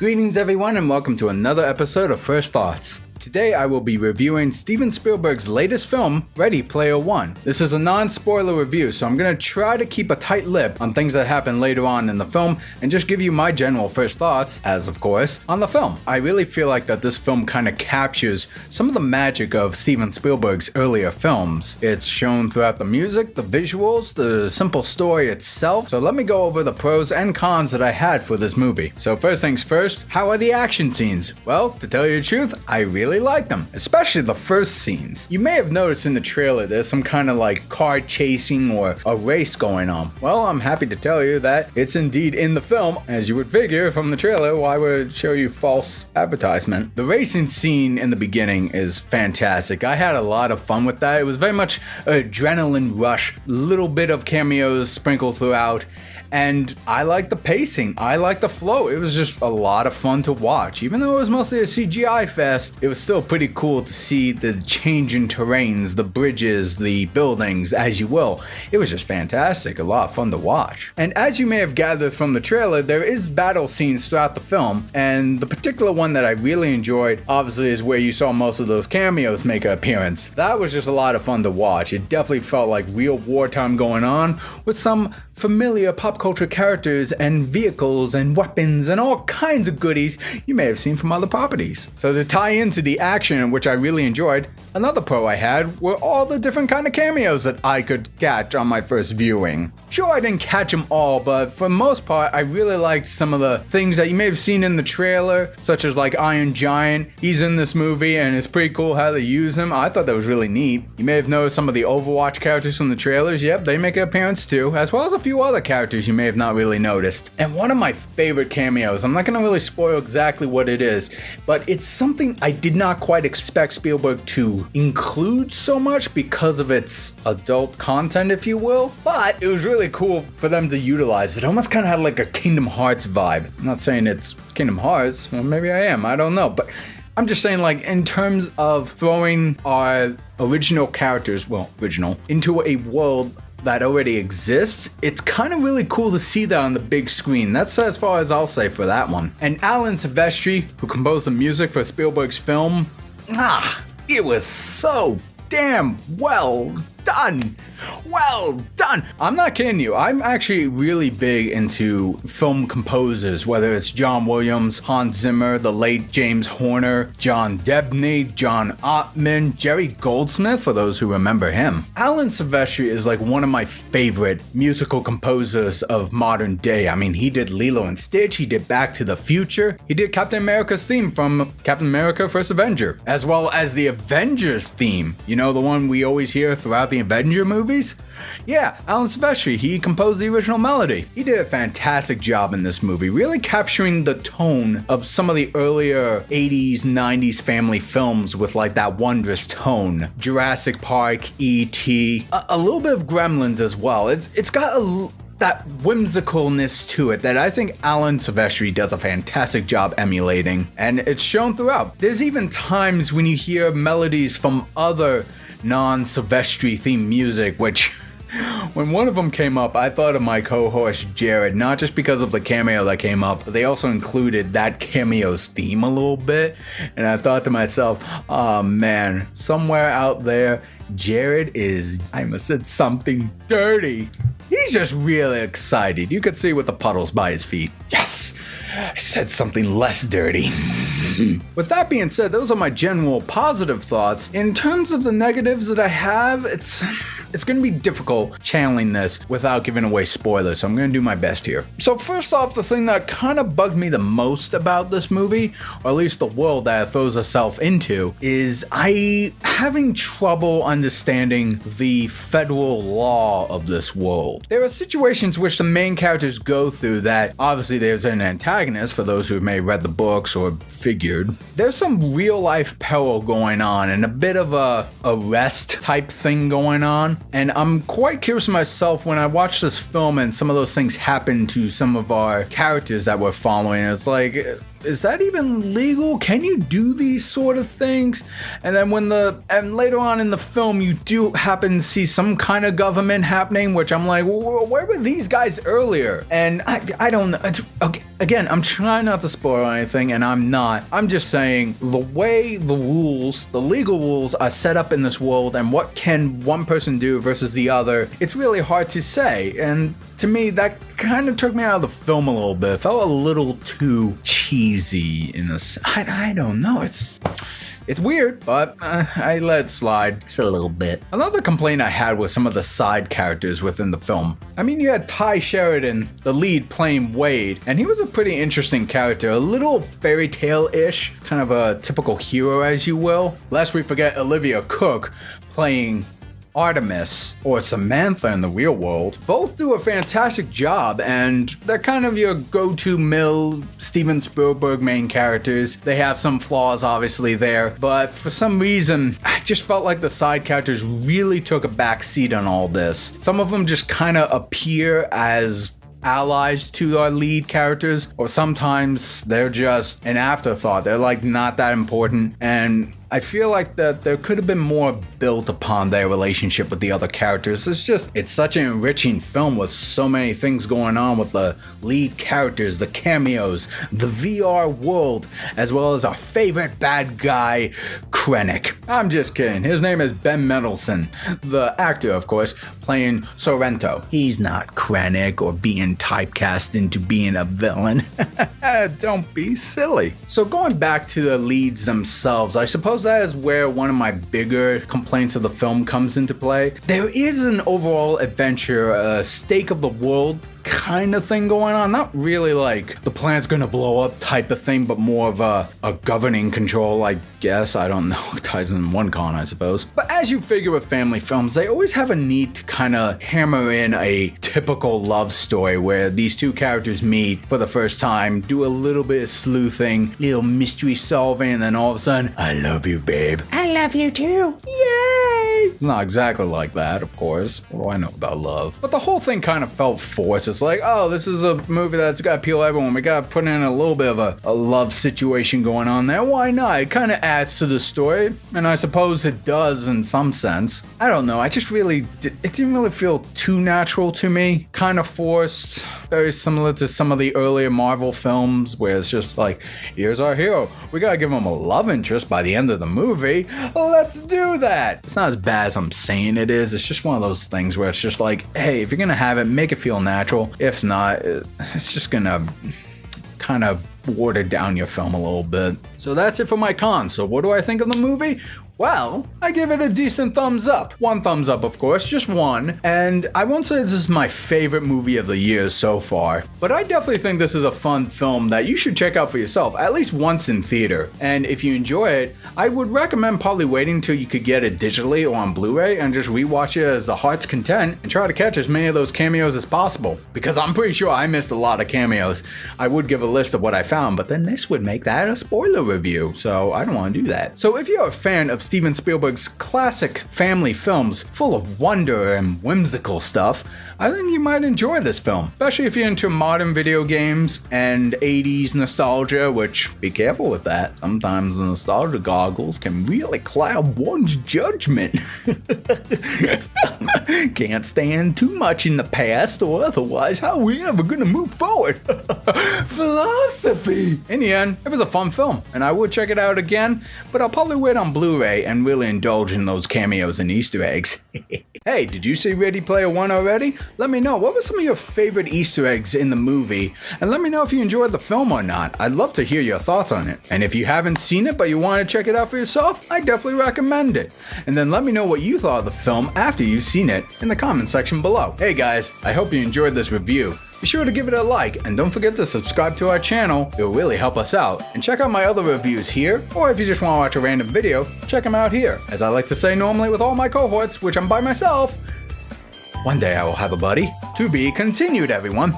Greetings everyone and welcome to another episode of First Thoughts. Today I will be reviewing Steven Spielberg's latest film, Ready Player One. This is a non-spoiler review, so I'm going to try to keep a tight lip on things that happen later on in the film and just give you my general first thoughts, as of course, on the film. I really feel like that this film kind of captures some of the magic of Steven Spielberg's earlier films. It's shown throughout the music, the visuals, the simple story itself, so let me go over the pros and cons that I had for this movie. So first things first, how are the action scenes? Well, to tell you the truth, I really like them, especially the first scenes. You may have noticed in the trailer there's some kind of like car chasing or a race going on. Well, I'm happy to tell you that it's indeed in the film, as you would figure from the trailer. Why would it show you false advertisement? The racing scene in the beginning is fantastic. I had a lot of fun with that. It was very much an adrenaline rush, little bit of cameos sprinkled throughout. And I like the pacing, I like the flow. It was just a lot of fun to watch. Even though it was mostly a CGI fest, it was still pretty cool to see the change in terrains, the bridges, the buildings, as you will. It was just fantastic, a lot of fun to watch. And as you may have gathered from the trailer, there is battle scenes throughout the film, and the particular one that I really enjoyed, obviously, is where you saw most of those cameos make an appearance. That was just a lot of fun to watch. It definitely felt like real wartime going on, with some familiar pop culture characters and vehicles and weapons and all kinds of goodies you may have seen from other properties. So to tie into the action, which I really enjoyed, another pro I had were all the different kind of cameos that I could catch on my first viewing. Sure, I didn't catch them all, but for the most part, I really liked some of the things that you may have seen in the trailer, such as like Iron Giant. He's in this movie and it's pretty cool how they use him. I thought that was really neat. You may have noticed some of the Overwatch characters from the trailers. Yep, they make an appearance too, as well as a few other characters you may have not really noticed. And one of my favorite cameos, I'm not going to really spoil exactly what it is, but it's something I did not quite expect Spielberg to include so much because of its adult content, if you will, but it was really cool for them to utilize. It almost kind of had like a Kingdom Hearts vibe. I'm not saying it's Kingdom Hearts, well maybe I am, I don't know, but I'm just saying, like, in terms of throwing our original characters, well, original, into a world that already exists, it's kind of really cool to see that on the big screen. That's as far as I'll say for that one. And Alan Silvestri, who composed the music for Spielberg's film, it was so damn well done. Well done. I'm not kidding you. I'm actually really big into film composers, whether it's John Williams, Hans Zimmer, the late James Horner, John Debney, John Ottman, Jerry Goldsmith, for those who remember him. Alan Silvestri is like one of my favorite musical composers of modern day. I mean, he did Lilo and Stitch, he did Back to the Future, he did Captain America's theme from Captain America First Avenger, as well as the Avengers theme. You know, the one we always hear throughout the Avenger movies? Yeah, Alan Silvestri, he composed the original melody. He did a fantastic job in this movie, really capturing the tone of some of the earlier 80s, 90s family films with like that wondrous tone. Jurassic Park, E.T., a little bit of Gremlins as well. It's got that whimsicalness to it that I think Alan Silvestri does a fantastic job emulating, and it's shown throughout. There's even times when you hear melodies from other non-Silvestri themed music, which when one of them came up, I thought of my co-host Jared, not just because of the cameo that came up, but they also included that cameo's theme a little bit, and I thought to myself, oh man, somewhere out there, Jared is, I must have said something dirty. He's just really excited. You could see with the puddles by his feet. Yes! I said something less dirty. With that being said, those are my general positive thoughts. In terms of the negatives that I have, it's going to be difficult channeling this without giving away spoilers, so I'm going to do my best here. So first off, the thing that kind of bugged me the most about this movie, or at least the world that it throws itself into, is I having trouble understanding the federal law of this world. There are situations which the main characters go through that obviously there's an antagonist, for those who may have read the books or figured. There's some real life peril going on and a bit of a arrest type thing going on. And I'm quite curious myself when I watch this film and some of those things happen to some of our characters that we're following. It's like, is that even legal? Can you do these sort of things? And then later on in the film, you do happen to see some kind of government happening, which I'm like, where were these guys earlier? And I don't know. Again, I'm trying not to spoil anything, and I'm not. I'm just saying the way the rules, the legal rules are set up in this world and what can one person do versus the other, it's really hard to say. And to me, that kind of took me out of the film a little bit. It felt a little too cheesy in a I don't know. It's weird, but I let it slide just a little bit. Another complaint I had was some of the side characters within the film. I mean, you had Ty Sheridan, the lead, playing Wade, and he was a pretty interesting character, a little fairy tale-ish, kind of a typical hero, as you will. Lest we forget Olivia Cooke playing Artemis, or Samantha in the real world. Both do a fantastic job, and they're kind of your go-to mill Steven Spielberg main characters. They have some flaws obviously there, but for some reason I just felt like the side characters really took a back seat on all this. Some of them just kind of appear as allies to our lead characters, or sometimes they're just an afterthought. They're like not that important, and I feel like that there could have been more built upon their relationship with the other characters. It's such an enriching film with so many things going on with the lead characters, the cameos, the VR world, as well as our favorite bad guy, Krennic. I'm just kidding. His name is Ben Mendelsohn, the actor, of course, playing Sorrento. He's not Krennic or being typecast into being a villain. Don't be silly. So going back to the leads themselves, I suppose that is where one of my bigger complaints of the film comes into play. There is an overall adventure, a stake of the world kind of thing going on. Not really like the planet's gonna blow up type of thing, but more of a governing control, I guess. I don't know. It ties in one con, I suppose. But as you figure with family films, they always have a need to kind of hammer in a typical love story where these two characters meet for the first time, do a little bit of sleuthing, little mystery solving, and then all of a sudden, I love you, babe. I love you too. Yay! It's not exactly like that, of course. What do I know about love? But the whole thing kind of felt forced. It's like, oh, this is a movie that's got to appeal everyone. We got to put in a little bit of a love situation going on there. Why not? It kind of adds to the story, and I suppose it does in some sense. I don't know. I just really, it didn't really feel too natural to me. Kind of forced. Very similar to some of the earlier Marvel films where it's just like, here's our hero. We got to give him a love interest by the end of the movie. Let's do that. It's not as bad as I'm saying it is. It's just one of those things where it's just like, hey, if you're going to have it, make it feel natural. If not, it's just gonna kind of water down your film a little bit. So that's it for my cons. So what do I think of the movie? Well, I give it a decent thumbs up. One thumbs up, of course, just one. And I won't say this is my favorite movie of the year so far, but I definitely think this is a fun film that you should check out for yourself, at least once in theater. And if you enjoy it, I would recommend probably waiting until you could get it digitally or on Blu-ray and just rewatch it as the heart's content and try to catch as many of those cameos as possible. Because I'm pretty sure I missed a lot of cameos. I would give a list of what I found, but then this would make that a spoiler review, so I don't want to do that. So if you're a fan of Steven Spielberg's classic family films full of wonder and whimsical stuff, I think you might enjoy this film, especially if you're into modern video games and 80s nostalgia, which, be careful with that. Sometimes the nostalgia goggles can really cloud one's judgment. Can't stand too much in the past, or otherwise how are we ever gonna move forward? Philosophy! In the end, it was a fun film, and I would check it out again, but I'll probably wait on Blu-ray and really indulge in those cameos and Easter eggs. Hey, did you see Ready Player One already? Let me know, what were some of your favorite Easter eggs in the movie? And let me know if you enjoyed the film or not. I'd love to hear your thoughts on it. And if you haven't seen it but you want to check it out for yourself, I definitely recommend it. And then let me know what you thought of the film after you've seen it in the comment section below. Hey guys, I hope you enjoyed this review. Be sure to give it a like, and don't forget to subscribe to our channel. It will really help us out. And check out my other reviews here, or if you just want to watch a random video, check them out here. As I like to say normally with all my cohorts, which I'm by myself, one day I will have a buddy. To be continued, everyone.